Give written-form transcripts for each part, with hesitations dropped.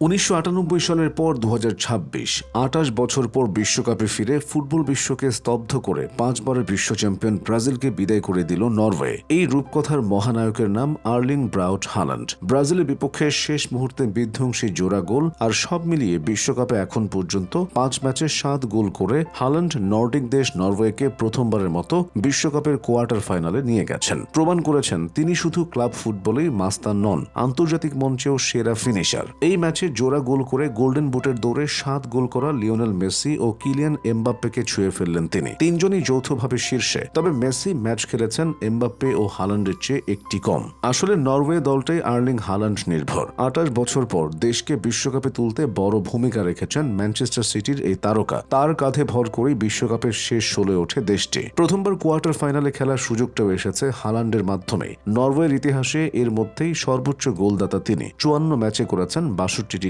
1998 সালের পর 2026 28 বছর পর বিশ্বকাপে ফিরে ফুটবল বিশ্বকে স্তব্ধ করে 5 বারের বিশ্ব চ্যাম্পিয়ন ব্রাজিলকে বিদায় করে দিল নরওয়ে। এই রূপকথার মহানায়কের নাম আর্লিং ব্রাউট হাল্যান্ড। ব্রাজিলের বিপক্ষে শেষ মুহূর্তে বিধ্বংসী জোড়া গোল আর সব মিলিয়ে বিশ্বকাপে এখন পর্যন্ত 5 ম্যাচে 7 গোল করে হাল্যান্ড নর্ডিক দেশ নরওয়েকে প্রথমবারের মতো বিশ্বকাপের কোয়ার্টার ফাইনালে নিয়ে গেছেন। প্রমাণ করেছেন তিনি শুধু ক্লাব ফুটবলেই মাস্তান নন, আন্তর্জাতিক মঞ্চেও সেরা ফিনিশার। এই ম্যাচে জোড়া গোল করে গোল্ডেন বুটের দৌড়ে 7 গোল করা লিওনেল মেসি ও কিলিয়ান এমবাপ্পেকে ছুঁয়ে ফেললেন তিনি। তিনজনই যৌথভাবে শীর্ষে, তবে মেসি ম্যাচ খেলেছেন এমবাপ্পে ও হাল্যান্ডের চেয়ে একটি কম। আসলে নরওয়ে দলটাই আর্লিং হাল্যান্ড নির্ভর। 28 বছর পর দেশকে বিশ্বকাপে তুলতে বড় ভূমিকা রেখেছেন ম্যানচেস্টার সিটির এই তারকা। তার কাঁধে ভর করেই বিশ্বকাপের শেষ 16 ওঠে দেশটি। প্রথমবার কোয়ার্টার ফাইনালে খেলার সুযোগটাও এসেছে হাল্যান্ডের মাধ্যমে। নরওয়ের ইতিহাসে এর মধ্যেই সর্বোচ্চ গোলদাতা তিনি। 54 ম্যাচে করেছেন 62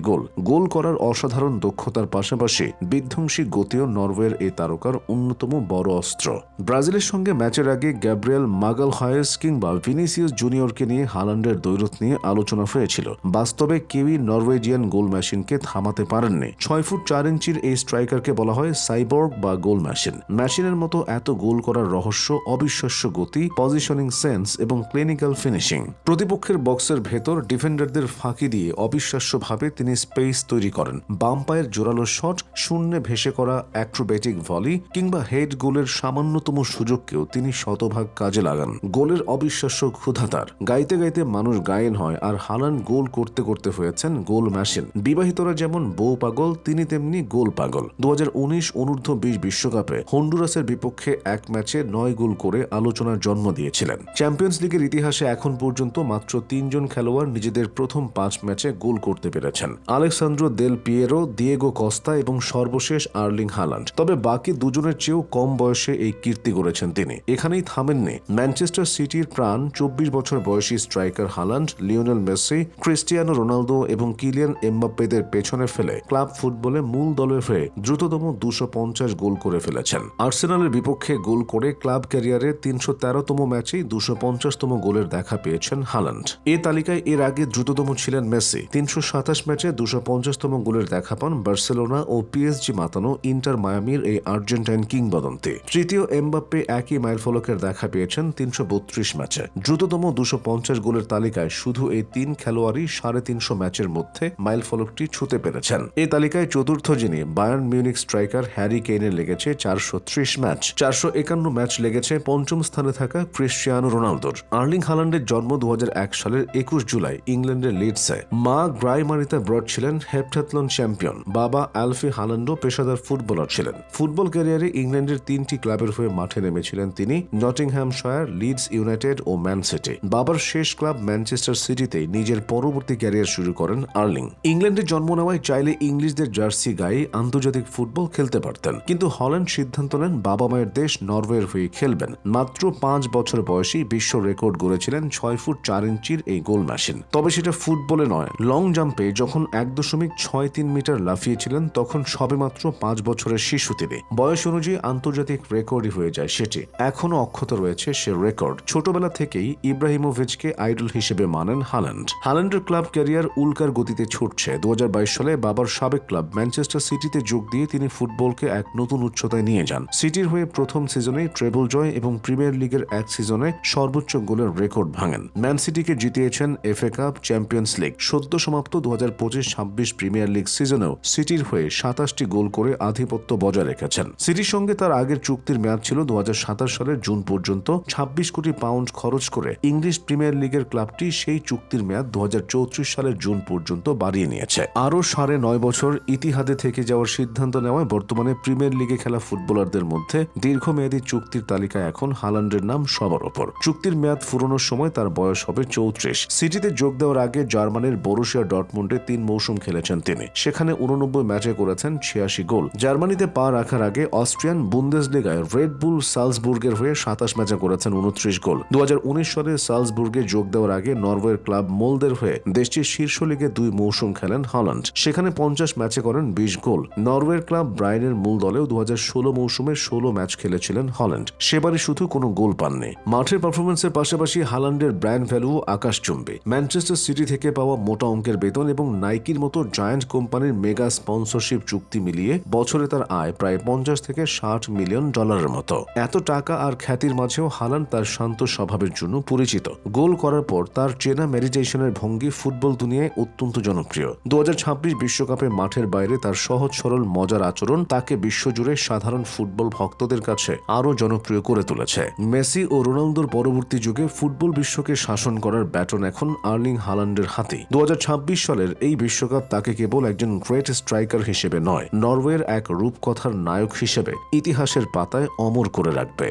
গোল করার অসাধারণ দক্ষতার পাশাপাশি বিধ্বংসী গতিও নরওয়ের এই তারকার অন্যতম বড় অস্ত্র। ব্রাজিলের সঙ্গে ম্যাচের আগে গ্যাব্রিয়েল মাগালহায়েস কিংবা ভিনিসিয়াস জুনিয়রকে নিয়ে হাল্যান্ডের দৈরত নিয়ে আলোচনা হয়েছিল। বাস্তবে কেউই নরওয়েজিয়ান গোল মেশিনকে থামাতে পারেননি। 6 ফুট 4 ইঞ্চির এই স্ট্রাইকারকে বলা হয় সাইবর্গ বা গোল মেশিন। মেশিনের মতো এত গোল করার রহস্য অবিশ্বাস্য গতি, পজিশনিং সেন্স এবং ক্লিনিক্যাল ফিনিশিং। প্রতিপক্ষের বক্সের ভেতর ডিফেন্ডারদের ফাঁকি দিয়ে অবিশ্বাস্যভাবে তিনি স্পেস তৈরি করেন। বাম পায়ের জোরালো শট, শূন্যে ভেসে করা অ্যাক্রোবেটিক ভলি কিংবা হেড গোলের সামান্যতম সুযোগকেও তিনি শতভাগ কাজে লাগান। গোলের অবিশ্বাস্য ক্ষুধা তার। গাইতে গাইতে মানুষ গায়েন হয়, আর হাল্যান্ড গোল করতে করতে হয়েছেন গোল মেশিন। বিবাহিতরা যেমন বউ পাগল, তিনি তেমনি গোল পাগল। 2019 অনূর্ধ্ব-20 বিশ্বকাপে হন্ডুরাসের বিপক্ষে এক ম্যাচে 9 গোল করে আলোচনার জন্ম দিয়েছিলেন। চ্যাম্পিয়ন্স লিগের ইতিহাসে এখন পর্যন্ত মাত্র 3 জন খেলোয়াড় নিজেদের প্রথম 5 ম্যাচে গোল করতে পেরেছেন: Alex Sandro Del Piero, Diego Costa এবং সর্বশেষ আর্লিং হাল্যান্ড। তবে বাকি দুজনের চেয়েও কম বয়সে এই কীর্তি গড়েছেন তিনি। এখানেই থামেননি। ম্যানচেস্টার সিটির প্রাণ 24 বছর বয়সী striker Haaland Lionel Messi, Cristiano Ronaldo এবং কিলিয়ান এমবাপ্পেদের পেছনে ফেলে ক্লাব ফুটবলে মূল দলের হয়ে দ্রুততম 250 গোল করে ফেলেছেন। আর্সেনালের বিপক্ষে গোল করে ক্লাব ক্যারিয়ারে 313তম ম্যাচেই 250তম গোলের দেখা পেয়েছেন হাল্যান্ড। এ তালিকায় এর আগে দ্রুততম ছিলেন মেসি। 327 ম্যাচে 250তম গোলের দেখা পান বার্সেলোনা ও পিএসজি মাতানো ইন্টার মায়ামির এই আর্জেন্টাইন কিংবদন্তি। তৃতীয় এমবাপ্পে একই মাইলফলকের দেখা পেয়েছেন 332 ম্যাচে। দ্রুততম 250 গোলের তালিকায় শুধু এই 3 খেলোয়াড়ই 350 ম্যাচের মধ্যে মাইলফলকটি ছুঁতে পেরেছেন। এই তালিকায় চতুর্থ যিনি বায়ার্ন মিউনিক স্ট্রাইকার হ্যারি কেইনের লেগেছে 430 ম্যাচ। 451 ম্যাচ লেগেছে পঞ্চম স্থানে থাকা ক্রিস্টিয়ানো রোনালদোর। আর্লিং হাল্যান্ডের জন্ম 2001 সালের 21 জুলাই ইংল্যান্ডের লিডসে। মা গ্রাইমারিতা ব্রড ছিলেন হেপ্টাথলন চ্যাম্পিয়ন। বাবা অ্যালফি হাল্যান্ডও পেশাদার ফুটবলার ছিলেন। ফুটবল ক্যারিয়ারে ইংল্যান্ডের 3টি ক্লাবের হয়ে মাঠে নেমেছিলেন তিনি: নটিংহ্যামশায়ার, লিডস ইউনাইটেড ও ম্যান সিটি। বাবার শেষ ক্লাব ম্যানচেস্টার সিটিতেই নিজের পরবর্তী ক্যারিয়ার শুরু করেন আর্লিং। ইংল্যান্ডে জন্ম নেওয়ায় চাইলে ইংলিশদের জার্সি গায়ে আন্তর্জাতিক ফুটবল খেলতে পারতেন, কিন্তু হল্যান্ড সিদ্ধান্ত নেন বাবা মায়ের দেশ নরওয়ের হয়ে খেলবেন। মাত্র 5 বছর বয়সেই বিশ্ব রেকর্ড গড়েছিলেন 6 ফুট 4 ইঞ্চির এই গোল মেশিন। তবে সেটা ফুটবলে নয়, লং জাম্পে যখন 1.63 মিটার লাফিয়েছিলেন তখন সবেমাত্র 5 বছরের শিশু তিনি। বয়স অনুযায়ী আন্তর্জাতিক রেকর্ডই হয়ে যায় সেটি। এখনো অক্ষত রয়েছে সে রেকর্ড। ছোটবেলা থেকেই ইব্রাহিমোভিচকে আইডল হিসেবে মানেন হাল্যান্ড। হাল্যান্ডের ক্লাব ক্যারিয়ার উল্কার গতিতে ছুটছে। 2022 সালে বাবার সাবেক ক্লাব ম্যানচেস্টার সিটিতে যোগ দিয়ে তিনি ফুটবলকে এক নতুন উচ্চতায় নিয়ে যান। সিটির হয়ে প্রথম সিজনেই ট্রেবল জয় এবং প্রিমিয়ার লিগের এক সিজনে সর্বোচ্চ গোলের রেকর্ড ভাঙেন। ম্যান সিটিকে জিতিয়েছেন এফএ কাপ, চ্যাম্পিয়ন্স লিগ। সদ্য সমাপ্ত 2025-26 প্রিমিয়ার লিগ সিজনেও সিটির হয়ে 27টি গোল করে আধিপত্য বজায় রেখেছেন। সিটির সঙ্গে তার আগের চুক্তির মেয়াদ ছিল 2027 সালের জুন পর্যন্ত। 26 কোটি পাউন্ড খরচ করে ইংলিশ প্রিমিয়ার লিগের ক্লাবটি সেই চুক্তির মেয়াদ 2034 সালের জুন পর্যন্ত বাড়িয়ে নিয়েছে। আরও 9.5 বছর ইতিহাদে থেকে যাওয়ার সিদ্ধান্ত নেওয়ায় বর্তমানে প্রিমিয়ার লিগে খেলা ফুটবলারদের মধ্যে দীর্ঘমেয়াদী চুক্তির তালিকায় এখন হাল্যান্ডের নাম সবার ওপর। চুক্তির মেয়াদ ফুরোনোর সময় তার বয়স হবে 34। সিটিতে যোগ দেওয়ার আগে জার্মানির বরুসিয়া ডর্টমুন্ডে 3 মৌসুম খেলেছেন তিনি। সেখানে 89 ম্যাচে করেছেন 86 গোল। জার্মানিতে পা রাখার আগে অস্ট্রিয়ান বুন্দেসলিগায় রেড বুল সালজবুর্গের হয়ে 27 ম্যাচে করেছেন 29 গোল। 2019 সালে সালজবুর্গে যোগ দেওয়ার আগে নরওয়ের ক্লাব মোলদের হয়ে দেশটির শীর্ষ লিগে 2 মৌসুম খেলেন হাল্যান্ড। সেখানে 50 ম্যাচে করেন 20 গোল। নরওয়ের ক্লাব ব্রাইনের মূল দলেও 2016 মৌসুমে 16 ম্যাচ খেলেছিলেন হাল্যান্ড। সেবারই শুধু কোনো গোল পাননি। মাঠের পারফরমেন্সের পাশাপাশি হাল্যান্ডের ব্র্যান্ড ভ্যালু আকাশচুম্বী। ম্যানচেস্টার সিটি থেকে পাওয়া মোটা অঙ্কের বেতন এবং নাইকির মতো জায়ান্ট কোম্পানির মেগা স্পন্সরশিপ চুক্তি মিলিয়ে বছরে তার আয় প্রায় 50 থেকে 60 মিলিয়ন ডলারের মতো। এত টাকা আর খ্যাতির মাঝেও হালান্ড তার শান্ত স্বভাবের জন্য পরিচিত। গোল করার পর তার চেনা মেডিটেশনের ভঙ্গি ফুটবল দুনিয়ায় অত্যন্ত জনপ্রিয়। 2026 বিশ্বকাপে মাঠের বাইরে তার সহজ সরল মজার আচরণ তাকে বিশ্বজুড়ে সাধারণ ফুটবল ভক্তদের কাছে আরও জনপ্রিয় করে তুলেছে। মেসি ও রোনালদোর পরবর্তী যুগে ফুটবল বিশ্বকে শাসন করার ব্যাটন এখন আর্লিং হালান্ডের হাতে। 2026 সালের এই বিশ্বকাপ তাকে কেবল একজন গ্রেট স্ট্রাইকার হিসেবে নয়, নরওয়ের এক রূপকথার নায়ক হিসেবে ইতিহাসের পাতায় অমর করে রাখবে।